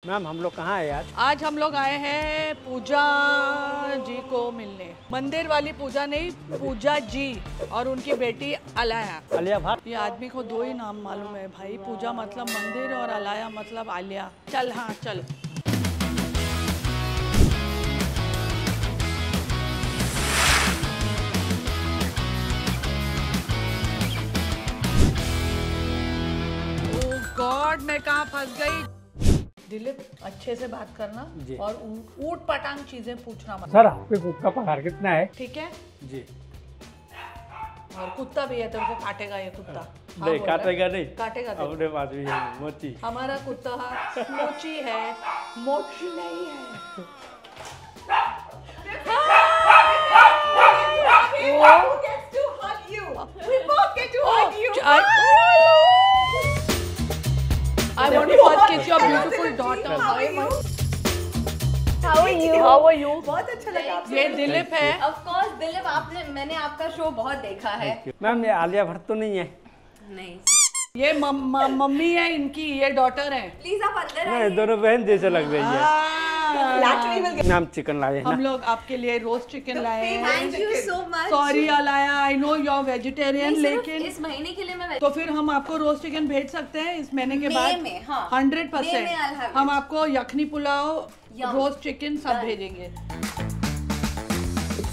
Ma'am हम लोग कहाँ है आज? आज हम लोग आए हैं पूजा जी को मिलने। मंदिर वाली पूजा नहीं, पूजा जी और उनकी बेटी अलाया। आलिया भट्ट। ये आदमी को दो ही नाम मालूम है भाई, पूजा मतलब मंदिर और अलाया मतलब आलिया। चल हाँ चल। ओह गॉड, मैं कहाँ फंस गई। दिलीप अच्छे से बात करना और ऊट पटांग चीजें पूछना मत। सर आपके कुत्ता पगार कितना है? ठीक है जी। और कुत्ता भी है, तेरे को काटेगा ये कुत्ता? हाँ, नहीं काटेगा नहीं, काटेगा अपने पास भी है मोची। हमारा कुत्ता मोची है, मोची नहीं है। I want to first kiss your beautiful daughter. How are you? How are you? बहुत अच्छा लगा आपसे। ये दिलीप है। Of course, दिलीप, मैंने आपका शो बहुत देखा है। मैम ये आलिया भट्ट तो नहीं है? नहीं। ये मम्मी है इनकी, ये डॉटर है। प्लीज आप अंदर नहीं, आइए। दोनों बहन जैसे लग रही है। मैम चिकन लाए हैं हम ना? लोग आपके लिए रोस्ट चिकन लाए हैं। Thank you so much. Sorry Alaya, I know you are vegetarian, लेकिन इस महीने के लिए मैं तो फिर हम आपको रोस्ट चिकन भेज सकते हैं इस महीने के बाद। में, हाँ। 100%। May में I'll have हम it. आपको यखनी पुलाव, Yum. रोस्ट चिकन सब Done. भेजेंगे।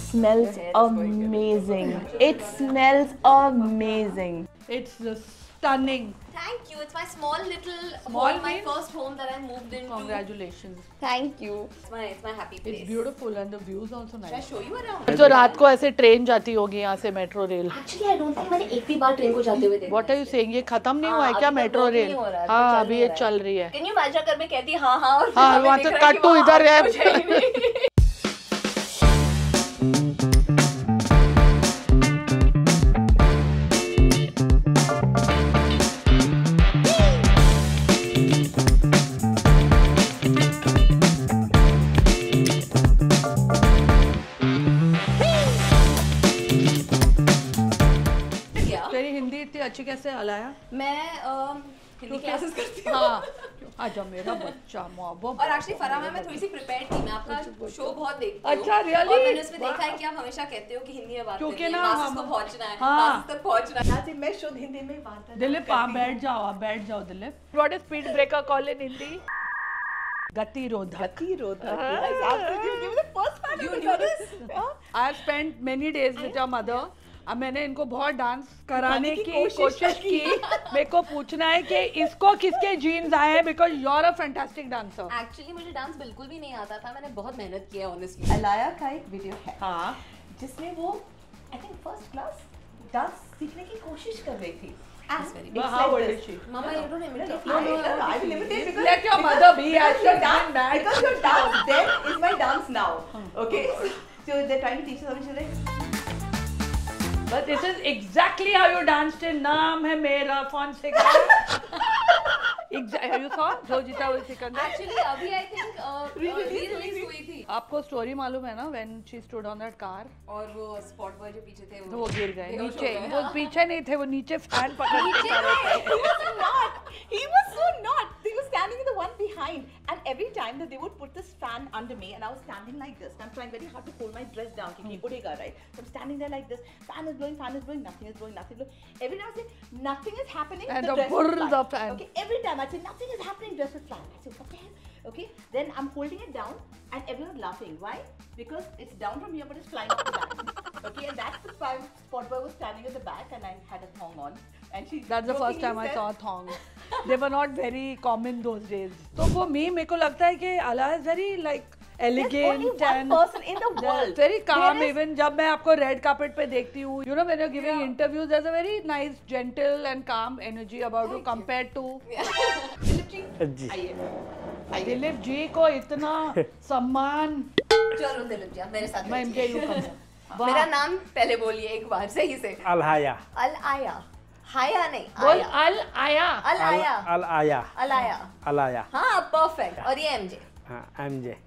Smells amazing. It smells amazing. It's stunning. Thank you. It's my small little Small home, my means? first home that I moved into. Congratulations. Thank you. It's my happy place. It's beautiful and the views also Should I nice. show you around? तो रात को ऐसे train जाती होगी यहाँ से, metro rail. Actually, I don't think मैंने एक भी बार ट्रेन को जाते हुए देखा। What are you saying? ये खत्म नहीं हुआ है हाँ, क्या अभी तक मेट्रो work रेल? नहीं हो रहा है, हाँ अभी अभी ये चल चल रही है। Can you imagine अगर मैं कहती हाँ हाँ और हाँ, हमें वहाँ दिख तो रहा है कि कट्टू वहाँ इधर है। कुछ ही नहीं। तेरी हिंदी इतनी अच्छी कैसे अलाया? मैं हिंदी क्लासेस करती हूँ। हाँ आजा मेरा बच्चा मोहब्बत। और एक्चुअली फराह मैं थोड़ी सी प्रिपेयर्ड थी, मैं आपका शो बहुत देखती हूँ। अच्छा, really? और मैंने उसमें देखा है कि आप हमेशा कहते हो कि हिंदी में बात क्योंकि करनी है, ना मास्टर्स हम- को पहुंचना है, हाँ। मास्टर्स तक पहुंचना है। आज मैं शुद्ध हिंदी में बात दिलीप आप बैठ जाओ Dilip. What is speed breaker call in Hindi? गतिरोधक। You knew this? I have spent many days with your mother. अब मैंने इनको बहुत डांस कराने की कोशिश की। मेरे को पूछना है कि इसको किसके जीन्स आए हैं, because you are a fantastic dancer. Actually मुझे डांस बिल्कुल भी नहीं आता था, मैंने बहुत मेहनत की है ऑनेस्टली। अलाया का एक वीडियो है हाँ जिसमें वो I think first class dance सीखने की कोशिश कर रही थी। How old is she? Mama you don't imitate No, I will imitate because Let your mother be as your your dance, bad. because your dance then is my dance now. Okay, so they're trying to teach us something like. But this is exactly how you danced in नाम है मेरा Fonseca. You saw जो जीता वो Sikandar. Actually अभी I think release हुई थी आपको स्टोरी मालूम है ना, when she stood on that car और वो स्पॉट बॉय जो पीछे थे तो वो गिर गए बेहोश नीचे। हो गए, वो हाँ। पीछे नहीं थे, वो नीचे फैन पकड़ के खड़े थे। He was not. He was so not. They were standing in the one behind, and every time that they would put this fan under me, and I was standing like this. And I'm trying very hard to pull my dress down, क्योंकि उड़ेगा, right? So I'm standing there like this. Fan is blowing, nothing is blowing, nothing is blowing. Every time I say nothing is happening, And the the dress will whirl fly. of fan. Okay, every time I say nothing is happening, dress will fly. I say what the hell? Okay, then I'm holding it down, and everyone's laughing. Why? Because it's down from here, but it's flying up the back. Okay, and that's the time spot boy was standing at the back, and I had a thong on, and she. That's the first time I jokingly saw said, thong. They were not very common those days. तो वो me मेरे को लगता है कि Ala is very like There's only elegant one and person in the world. very calm. There is- Even जब मैं आपको red carpet पे देखती हूँ, you know when you're giving interviews, there's a very nice, gentle and calm energy about you compared to जी। दिलीप जी को इतना सम्मान। चलो दिलीप जी आप मेरे साथ मैं बैठिए। इनके यूँ कहूँ। मेरा नाम पहले बोलिए एक बार सही से। अलहाया। अल आया, हाया नहीं बोल आया। अल आया। अल आया, अल आया। अल आया। अलाया। हाँ परफेक्ट। और ये एमजे। हाँ एमजे।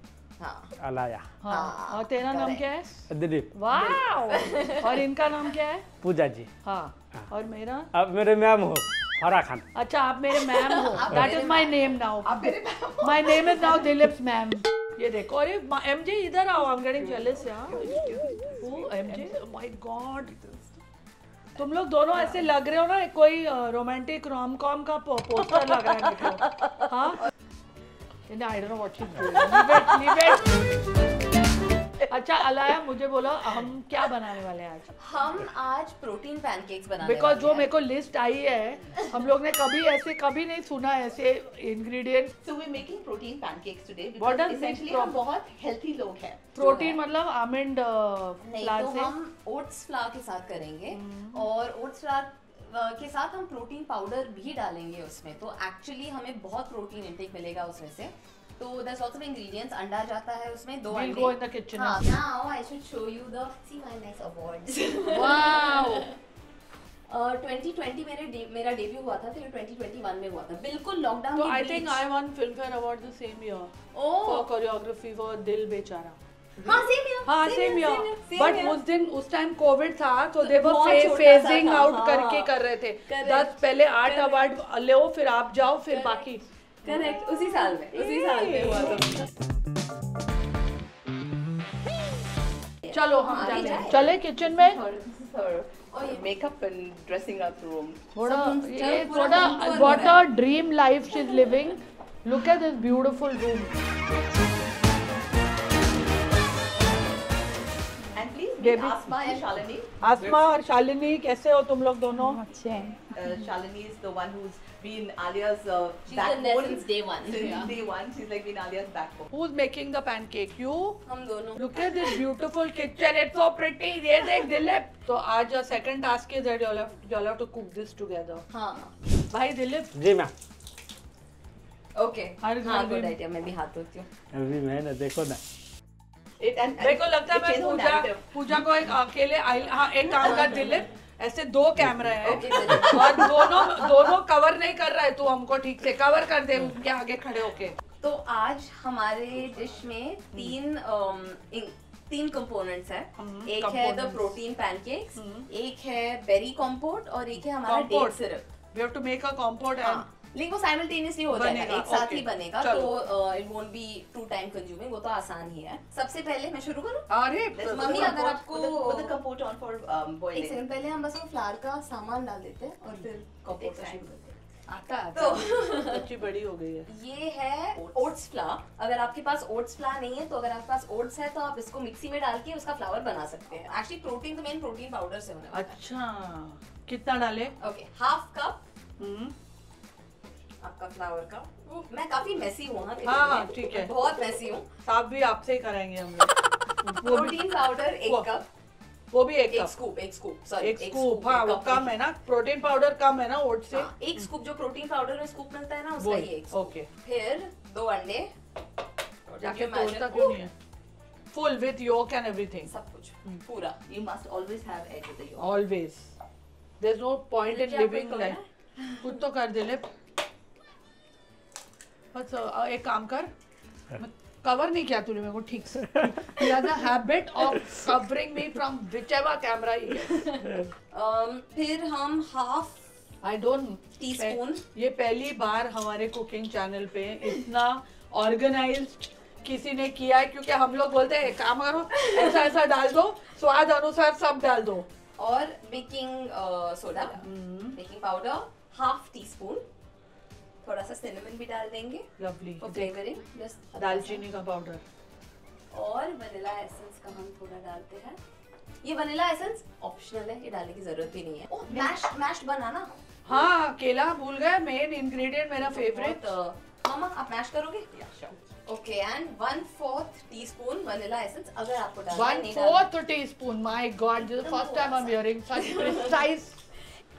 हाँ अलाया। हाँ और तेरा नाम क्या है? दिलीप। वाह। और इनका नाम क्या है? पूजा जी। हाँ और मेरा अब मेरे मैम हो। फराह खान। अच्छा आप मेरे मैम हो, that is my name now, my name is now Dilip's ma'am. ये देखो, अरे एमजे इधर आओ, आई एम गेटिंग जेलस यार। ओ एमजे, माय गॉड, तुम लोग दोनों ऐसे लग रहे हो ना कोई रोमांटिक रोम कॉम का पोस्टर लग रहा है मेरे को। हाँ, I don't know what she is doing, leave it. अच्छा अलाया, मुझे बोलो हम क्या बनाने वाले हैं आज? हम आज प्रोटीन पैनकेक्स बनाने बिकॉज वाले जो हैं। मेरे को लिस्ट आई है, हम लोग ने कभी नहीं सुना ऐसे ingredients. So we're making protein pancakes today What because does essentially this हम बहुत healthy लोग हैं। प्रोटीन मतलब आमंड नहीं, फ्लावर तो से? हम ओट्स फ्लावर के साथ करेंगे और ओट्स फ्लावर के साथ हम प्रोटीन पाउडर भी डालेंगे उसमें, तो एक्चुअली हमें बहुत प्रोटीन इंटेक मिलेगा उसमें से। तो there's lots of ingredients, अंडा जाता है उसमें, 2 We'll अंडे। go in the kitchen. हाँ, now I should show you the see my nice awards. Wow. 2020 मेरा डेब्यू हुआ था, तो ये 2021 में हुआ था, बिल्कुल लॉकडाउन तो के आई बीच। Think I won Filmfare award the same year oh, for choreography for Dil Bechara. हाँ सेम ईयर, हाँ सेम ईयर, बट उस टाइम कोविड था, तो दे वर बहुत छोटा सा फेजिंग था, आउट हाँ। करके कर रहे थे। Correct, 10 पहले 8 अवार्ड लो, फिर आप जाओ, फिर बाकी। करेक्ट, उसी साल में हुआ था। चलो हम चले किचन में। और ये Makeup and dressing up room. थोड़ा ये पूरा थोड़ा home tour व्हाट हो रहा a dream life she is living. Look at this beautiful room. And please meet Debbie. Asma and Shalini. आसमा और शालिनी कैसे हो तुम लोग दोनों? अच्छे हैं। Shalini is the one who's been Alia's She's been there backbone since day one. Since Yeah. day one, she's like been Alia's backbone. Who's making the pancake? You? हम दोनों। Look at this beautiful kitchen. It's so pretty. ये देख दिलीप। तो आज your second task is that you'll have to cook this together. हाँ, भाई दिलीप, जी ma'am. Okay, हर घर हाँ में- गुड आइडिया, मैं भी हाथ धोती हूँ। अभी मैंने देखो ना, मेरे को लगता है it मैं changes the narrative. पूजा को एक अकेले हाँ एक काम कर दिलीप, ऐसे 2 कैमरा है Okay, दिलीप। और दोनों कवर नहीं कर रहा है, तू हमको ठीक से कवर कर दे उनके आगे खड़े होके। तो आज हमारे डिश में तीन कंपोनेंट्स हैं। एक है द components. प्रोटीन पैनकेक्स, एक है बेरी कंपोट और एक है हमारा date syrup. We have to make a compote and लेकिन वो साइमल्टेनियसली हो जाएगा, बनेगा, एक साथ okay. ही बनेगा, चलो। तो it won't be too time consuming, वो तो आसान ही है। सबसे पहले मैं शुरू करूँ? अरे मम्मी अगर आपको Put the compote on for एक boiling. सेकंड पहले हम बस वो फ्लावर का सामान डाल देते हैं और फिर कंपोट का शुरू करते हैं। आता है तो बच्ची बड़ी हो गई है। ये है ओट्स फ्लावर। अगर आपके पास ओट्स फ्लावर नहीं है, तो अगर आपके पास ओट्स है तो आप इसको मिक्सी में डाल के उसका फ्लावर बना सकते हैं। एक्चुअली प्रोटीन तो मेन प्रोटीन पाउडर से होने वाला है। अच्छा, कितना डाले? ओके, हाफ कप आपका फ्लावर का। मैं काफी मेसी हूँ हाँ, kitchen हाँ, में। ठीक है। बहुत मेसी हूँ। साफ भी आपसे ही कराएंगे हम लोग। प्रोटीन पाउडर 1 कप, वो भी एक एक कप। स्कूप सॉरी, एक स्कूप, हाँ वो कम है ना, प्रोटीन पाउडर कम है ना ओट से। हाँ, एक स्कूप जो प्रोटीन पाउडर में स्कूप मिलता है ना, उसका ये एक स्कूप। ओके, फिर 2 अंडे, जाके तोड़ता क्यों नहीं है? Full with yolk and everything. सब कुछ पूरा। You must always have egg with the yolk. Always. There's no point in क्या living कोई like. कुछ तो कर दे ले। बस एक काम कर, कवर नहीं किया तूने मेरे को ठीक से। He has a habit of covering me from whichever camera he gets. फिर हम हाफ I don't. टीस्पून, ये पहली बार हमारे कुकिंग चैनल पे इतना ऑर्गेनाइज्ड किसी ने किया है, क्योंकि हम लोग बोलते हैं काम करो, ऐसा ऐसा डाल दो, स्वाद अनुसार सब डाल दो। और baking soda, baking powder half tea spoon, थोड़ा सा सिनेमन भी डाल देंगे लवली। फॉर फ्लेवरिंग, जस्ट दालचीनी का पाउडर। और वनीला एसेंस का हम थोड़ा डालते हैं। ये वनीला एसेंस ऑप्शनल है, ये डालने की जरूरत भी नहीं है। ओह, मैश्ड बनाना। हाँ, केला भूल गए, मेन इंग्रेडिएंट मेरा फेवरेट। मामा आप मैश करोगे? Okay, and 1/4 teaspoon vanilla essence अगर आपको डालना है, नहीं डालना। 1/4 teaspoon. My God, this is first time I am hearing such precise.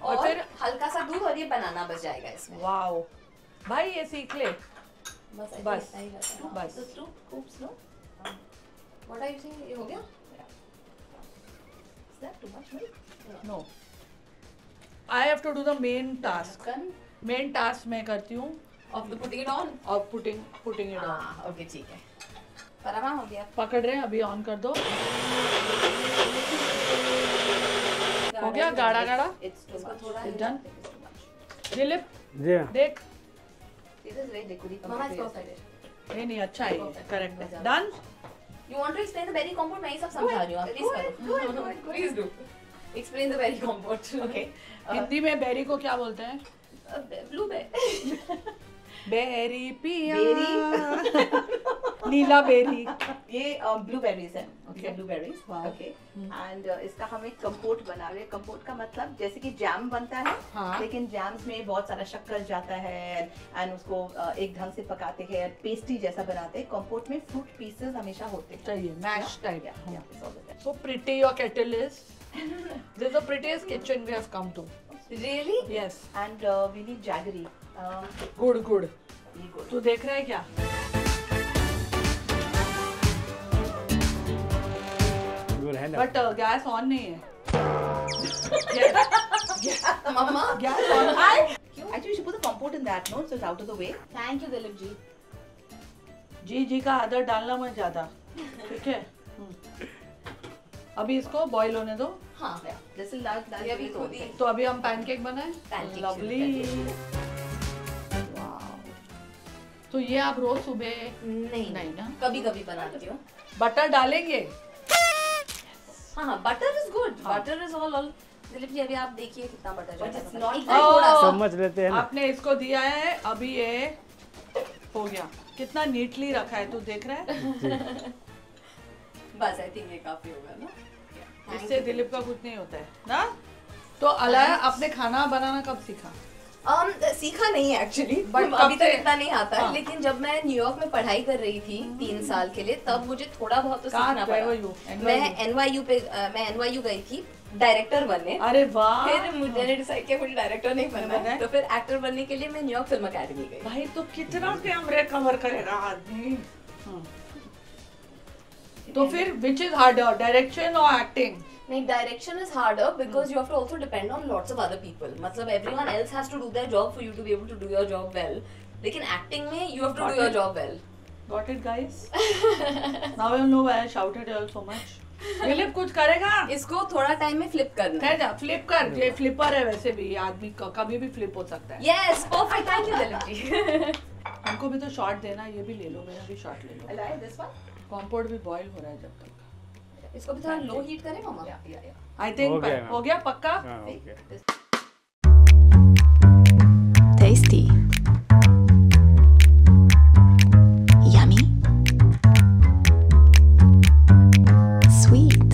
और और फिर हल्का सा दूध और ये बनाना बच जाएगा इसमें। वाओ भाई, ये सीख ले। बस बस, ऐसा ही रहता है। बस। तो oops, no? What are you saying? ये हो गया? Is that too much milk? No, I have to do the main task. Done? Main task मैं करती हूँ Of the putting it on? और पुटिंग इट ऑन। हाँ, ओके ठीक है। पराठा हो गया। पकड़ रहे हैं, अभी ऑन कर दो। हो गया गाढ़ा गाढ़ा। It's too इसको much. थोड़ा It's done? दिलीप जी हाँ। देख, This is very liquidy. Mama, it's perfect. नहीं अच्छा है, करेक्ट है, done. You want to explain the berry compote? मैं ये सब समझा रही हूँ, आप please करो. Please do. Explain the berry compote. Okay. Hindi में बेरी को क्या बोलते हैं? Blueberry. बेरी पिया, नीला बेरी। ये ब्लूबेरीज है, Okay. Blueberries, Wow. Okay. And इसका हम एक कंपोट बना रहे हैं। कंपोट का मतलब जैसे कि जैम बनता है, हाँ। लेकिन जैम्स में बहुत सारा शक्कर जाता है एंड उसको एक ढंग से पकाते हैं, पेस्ट्री जैसा बनाते हैं। कंपोट में फ्रूट पीसेस हमेशा होते हैं। चाहिए mash type. Yeah, yeah, it's always there. So pretty your kettle is. This is the prettiest kitchen we have come to. Really? Yes. And we need jaggery. Good, good. ये good. तू देख रहा है क्या? गुड है ना। But gas on नहीं है। Mama. Gas on. Actually, you should put the compote in that, no? So it's out of the way. Thank you, Dilip ji. जी जी का आदर डालना मत ज्यादा, ठीक है? अभी इसको बॉईल होने दो। हाँ. Yeah. This will that ये अभी खुद ही. तो अभी हम पैनकेक बनाएं। Pancake lovely. तो ये आप रोज सुबह नहीं नहीं ना? कभी-कभी बनाती हूँ. बटर डालेंगे। हाँ, butter is good. Butter is all. Dilip ji अभी आप देखिए कितना बटर But जाता it's है. not एकदम थोड़ा सा. समझ लेते हैं ना। आपने इसको दिया है, अभी ये हो गया। कितना नीटली रखा है, तू देख रहा है? बस आई थिंक ये काफी होगा ना. इससे दिलीप का कुछ नहीं होता है ना? तो अलाया आपने खाना बनाना कब सीखा? सीखा नहीं है एक्चुअली, But अभी कब तक से? इतना नहीं आता है. हाँ. लेकिन जब मैं न्यूयॉर्क में पढ़ाई कर रही थी 3 साल के लिए, तब मुझे थोड़ा बहुत तो कहाँ सीखना गए हो पड़ा. you? मैं NYU गई थी डायरेक्टर बनने. अरे वाह! फिर मुझे डिसाइड किया मुझे डायरेक्टर नहीं बनना बनना है? है, तो फिर एक्टर बनने के लिए मैं न्यूयॉर्क फिल्म अकेडमी गई. भाई तो कितना कैमरे कवर करेगा आदमी? तो फिर विच इज हार्डर, डायरेक्शन और एक्टिंग? नहीं, direction is harder because you have to also depend on lots of other people. मतलब everyone else has to do their job for you to be able to do your job well. लेकिन acting में you have to do your job well. Got it guys? Now you know why I shouted you all so much. Dilip कुछ करेगा? इसको थोड़ा time में flip करना है. है ना, फ्लिप कर। ये फ्लिपर है वैसे भी, ये आदमी कभी भी फ्लिप हो सकता है। Yes, perfect. Thank you Dilip ji. हमको भी तो शॉट देना, ये भी ले लो, मेरा भी शॉट ले लो। Alaya, this one? कॉम्पोर्ट भी बॉईल हो रहा है जब तक। इसको भी थोड़ा लो हीट करें मामा. Yeah. आई थिंक हो गया, हो गया पक्का। हाँ, okay. Tasty. Yummy. Sweet.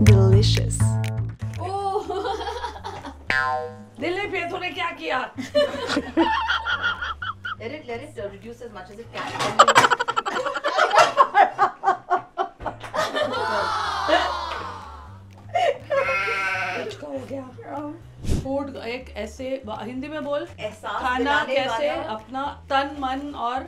Delicious. Dilip ये तूने क्या किया? Let it reduce as much as it can. हो गया। फूड एक ऐसे हिंदी में बोल, एहसास खाना दिलाने कैसे वाला- अपना तन मन और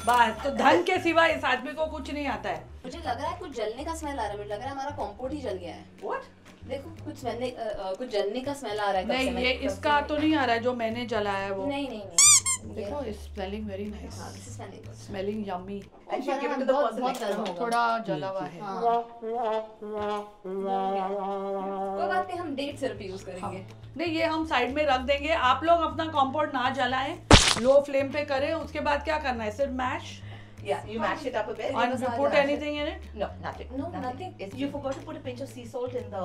बात, तो धन के सिवा इस आदमी को कुछ नहीं आता है। मुझे लग रहा है कुछ जलने का स्मेल आ रहा है. मुझे लग रहा है हमारा कॉम्पोट ही जल गया है. What? देखो कुछ जलने का स्मेल आ रहा है. कब से नहीं, मैं- ये कब से इसका मैं- तो नहीं आ रहा है जो मैंने जलाया है वो। नहीं. देखो स्मेलिंग वेरी नाइस, हाँ, this is smelling good. Smelling yummy. And she give it to the बहुत person बहुत next to गर्म her. होगा. थोड़ा जला हुआ है। हाँ. कोई बात नहीं, हम डेट सिरप यूज करेंगे. नहीं, ये हम साइड में रख देंगे। आप लोग अपना कॉम्पोर्ट ना जलाएं, लो फ्लेम पे करें। उसके बाद क्या करना है? सिर्फ mash Yeah, you mash it up a bit. and you put anything in it? No, nothing. No, nothing. You forgot to put a pinch of sea salt in the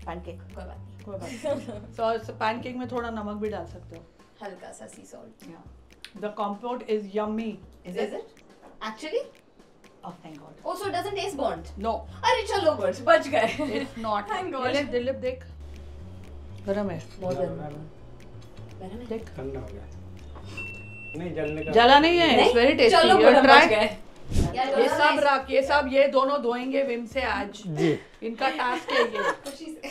pancake. कोई बात नहीं. कोई बात नहीं। तो पैनकेक में थोड़ा नमक भी डाल सकते हो। हल्का सा सी salt. The compote is yummy. Is it? Actually? Oh, thank God. Oh, so it doesn't taste burnt. No, अरे चलो बच गए. it's not. Thank God. Dilip, Dilip देख, गरम है। बहुत गर्म है. देख, ठंडा हो गया। नहीं जलने का। जला नहीं है। It's very tasty. चलो You बच try. गए. ये सब रख, ये सब ये दोनों धोएंगे विम से आज। जी। इनका टास्क है ये, खुशी से.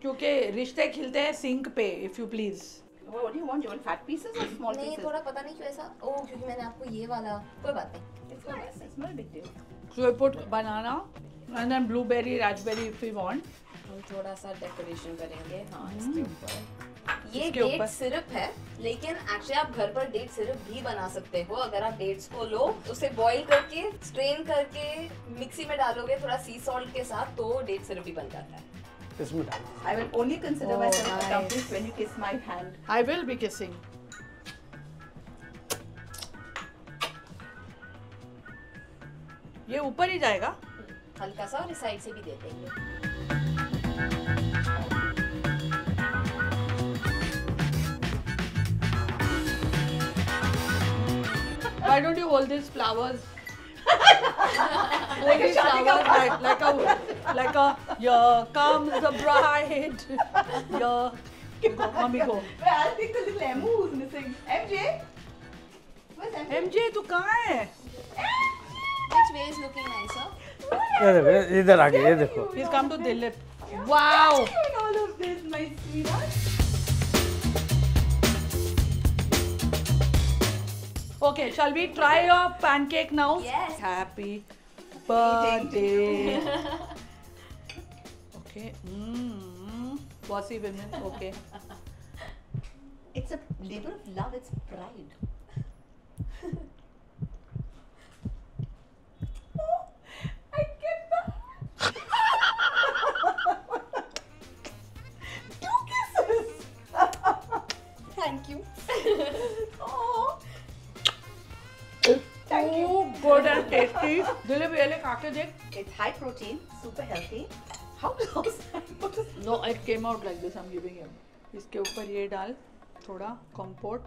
क्योंकि रिश्ते खिलते हैं सिंक पे। If you please. What do you want? Do you want fat pieces or small नहीं, pieces? थोड़ा पता नहीं क्यों ऐसा. ओह, क्योंकि मैंने आपको ये वाला. कोई बात नहीं. It's nice. It's not a big deal. So you put banana and then blueberry, raspberry if you want. हम थोड़ा सा डेकोरेशन करेंगे. हाँ, इसके ऊपर. ये इसके डेट ऊपर। सिरप है, लेकिन एक्चुअली आप घर पर डेट सिरप भी बना सकते हो. अगर आप डेट्स को लो, उसे बॉईल करके स्ट्रेन करके मिक्सी में डालोगे थोड़ा सी सॉल्ट के साथ, तो डेट सिरप भी बन जाता है. इसमें डाल। I will only consider myself accomplished when you kiss my hand. I will be kissing. ये ऊपर ही जाएगा? हल्का सा और इस साइड से भी दे देंगे। Why don't you hold these flowers? Hold these flowers like a here comes the bride. Here, go, mommy go. But I think the little Emu who's missing. MJ? Where's MJ? MJ तू कहाँ है? Which way is looking nicer? ये देखो, इधर आके ये देखो। He's come to Dilip. Wow. Doing all of this, my sweetheart. Okay, shall we try your pancake now? Yes. Happy birthday. Okay. Bossy women. Okay. It's a labor of love, it's pride. I get that. Two kisses. Thank you. Oh. Thank you. Oh, good and tasty. Dilip, ये ले खा के देख. It's high protein, super healthy. How close? No, it came out like this. I'm giving him. इसके ऊपर ये डाल थोड़ा कंपोट.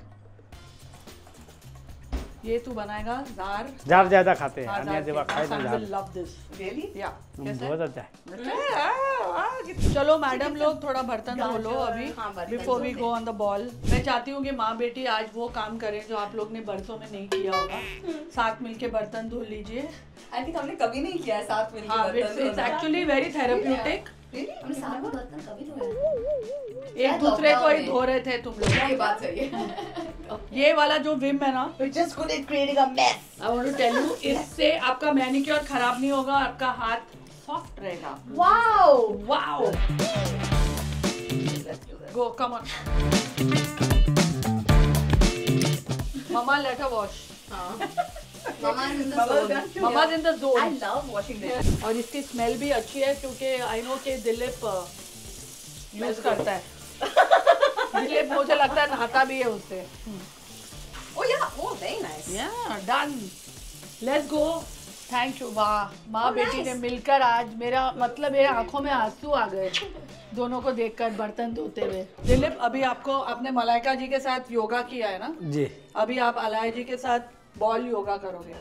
ये तू बनाएगा जार. जार ज्यादा खाते हैं। जार अन्य जगह खाए तो I jar. will love this. Really? Yeah. कैसे? बहुत अच्छा है। चलो मैडम लोग थोड़ा बर्तन धो लो अभी हाँ, बर्तन बिफोर वी धो गो ऑन द बॉल। मैं चाहती हूँ कि माँ बेटी आज वो काम करें जो आप लोग ने बरसों में नहीं किया होगा। साथ मिलके बर्तन धो लीजिए। आई थिंक हमने कभी नहीं किया है साथ मिलकर हाँ, बर्तन इट्स एक्चुअली वेरी थेरेप्यूटिक। हमने साथ में बर्तन कभी धोए एक दूसरे को ही धो रहे थे तुम लोग। ये बात सही है। ये वाला जो विम है ना, We're just good at creating a mess. I want to tell you, इससे आपका मैनिक्योर खराब नहीं होगा, आपका हाथ सॉफ्ट रहेगा। Wow. Wow, go come on mama, let her wash. Mama's in the Mama's zone. done too. Mama's in the I zone. love washing dishes. और इसकी स्मेल भी अच्छी है क्योंकि आई नो कि दिलीप यूज करता है। दिलीप मुझे लगता है नहाता भी है उससे। Oh yeah, oh very nice. Yeah, done. Let's go. Thank you. वाह, माँ बेटी ने मिलकर आज मेरा मतलब मेरे आंखों में आंसू आ गए दोनों को देखकर बर्तन धोते हुए। दिलीप, अभी आपको आपने मलाइका जी के साथ योगा किया है ना? जी। अभी आप अलाय जी के साथ बॉल योगा करोगे।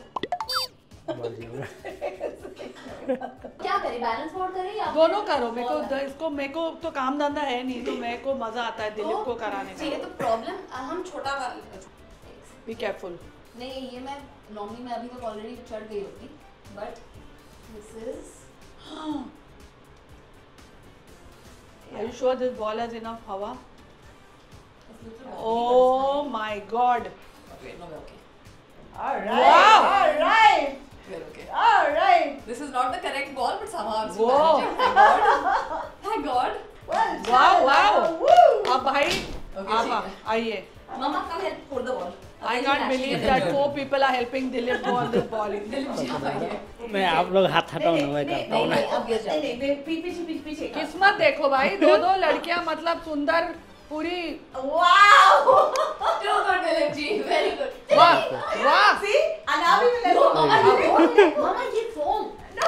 क्या करें, बैलेंस बोर्ड करें या दोनों करो। मेरे को तो काम धंधा है नहीं, तो मेरे को मजा आता है दिलीप को कराने ठीक है, में। तो प्रॉब्लम हम छोटा वाला बी केयरफुल। नहीं, ये मैं नॉर्मली मैं अभी तक ऑलरेडी चढ़ गई होती, but this is Are you sure this ball has enough हवा? Oh my God! Wait no okay All right. Wow. All right. Wait okay All right. This is not the correct ball but somehow I'm still Whoa. managing. Thank God. Well Wow, done. wow. Woo. अब भाई Okay, आप ठीक है। आइए। Mama come help hold the ball. I can't believe that 4 people are helping Dilip go on this ball. मैं आप लोग हाथ हटाओ ना, मैं करता हूँ ना। अब गिर जाओ। नहीं, पीछे पीछे। किस्मत देखो भाई, दो लड़कियां मतलब सुंदर पूरी। Wow. Too good, Dilip ji. Very good. वाह वाह। See? And now we will let No, Mama, you won't let Mama ये fall. No,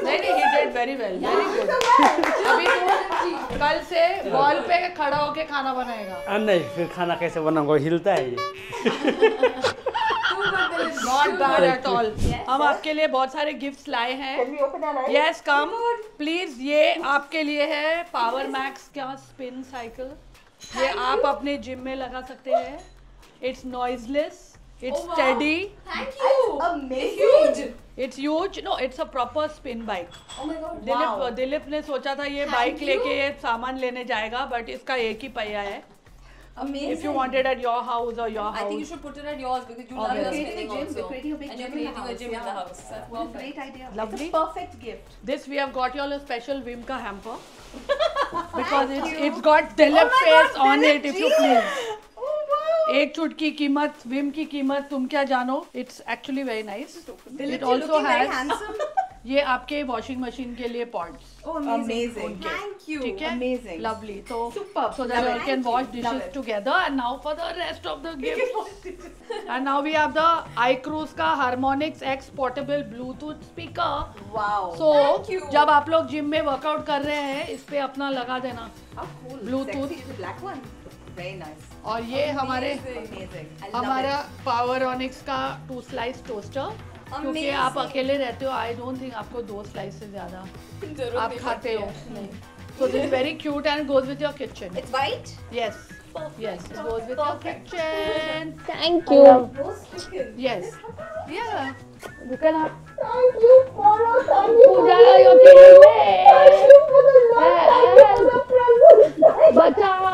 नहीं नहीं, he did very well, very good. अभी तू कल से बॉल पे खड़ा होके खाना बनाएगा। नहीं, फिर खाना कैसे बनाऊंगा, हिलता है ये। Not bad at all. हम आपके लिए बहुत सारे गिफ्ट्स लाए हैं। Can we open our eyes? Yes, come. Please, ये आपके लिए है पावर मैक्स क्या स्पिन साइकिल। ये आप अपने जिम में लगा सकते हैं। It's noiseless. It's Oh, wow. steady. Thank you. Amazing. Huge. It's huge. No, it's a proper spin bike. Oh my God. Dilip ने सोचा था ये बाइक लेके ये सामान लेने जाएगा, बट इसका एक ही पहिया है। Amazing. If you want it at your house or your I think you house. should put it at yours because you love your Obviously. spinning We're also. creating a big And you're gym in the creating a house, gym in the yeah. house. That's What a perfect. great idea. Lovely. It's a perfect gift. This we have got you all a special Vimka hamper because it's got Dilip face on it. If you please. Oh wow. एक चुटकी कीमत Vim की कीमत तुम क्या जानो। It's actually very nice. Dilip It ji also looking very has handsome. ये आपके वॉशिंग मशीन के लिए pots. Oh, amazing. Thank you. ठीक है, Amazing. lovely. तो Superb. so that Love you it. can wash Love dishes it. together. And now for the rest of the gifts. And now we have the iCruise का Harmonix X portable Bluetooth speaker. Wow. So Thank you. जब आप लोग gym में workout कर रहे हैं, इस पे अपना लगा देना। How cool. Bluetooth. Sexy is the black one. Very nice. और ये हमारे Amazing. I love हमारा it. Poweronics का 2 slice toaster, क्योंकि Amazing. आप अकेले रहते हो, आई डोंट थिंक आपको 2 स्लाइस से ज्यादा जरूरत आप नहीं खाते हो। पड़ती है। So this is very cute and goes with your kitchen. It's white. Yes. Yes, it goes with your kitchen. Thank you. Yes. Yeah. You can have. Thank you, Pooja, you're kidding me. Bachao.